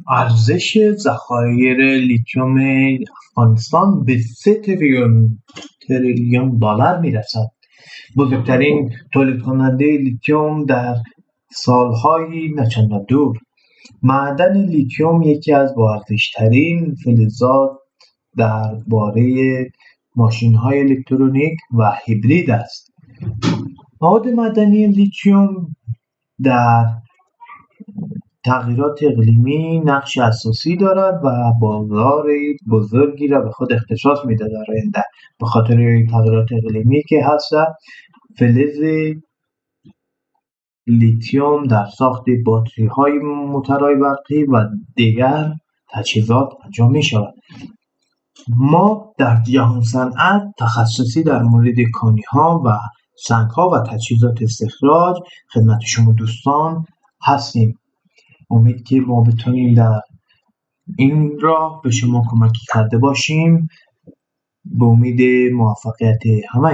ارزش ذخایر لیتیوم افغانستان به 3 تریلیون دلار میرسد. بزرگترین تولید کننده لیتیوم در سالهای نچندان دور. معدن لیتیوم یکی از با ارزش‌ترین فلزات درباره ماشین‌های الکترونیک و هیبرید است. مواد معدنی لیتیوم در تغییرات اقلیمی نقش اساسی دارد و بازار بزرگی را به خود اختصاص می‌دهد در آینده. به خاطر تغییرات اقلیمی که هست، فلز لیتیوم در ساخت باتری‌های موتورهای برقی و دیگر تجهیزات انجام می‌شود. ما در جهان صنعت تخصصی در مورد کانی‌ها و سنگ‌ها و تجهیزات استخراج خدمت شما دوستان هستیم. امید که ما بتونیم در این راه به شما کمک کرده باشیم. به امید موفقیت همه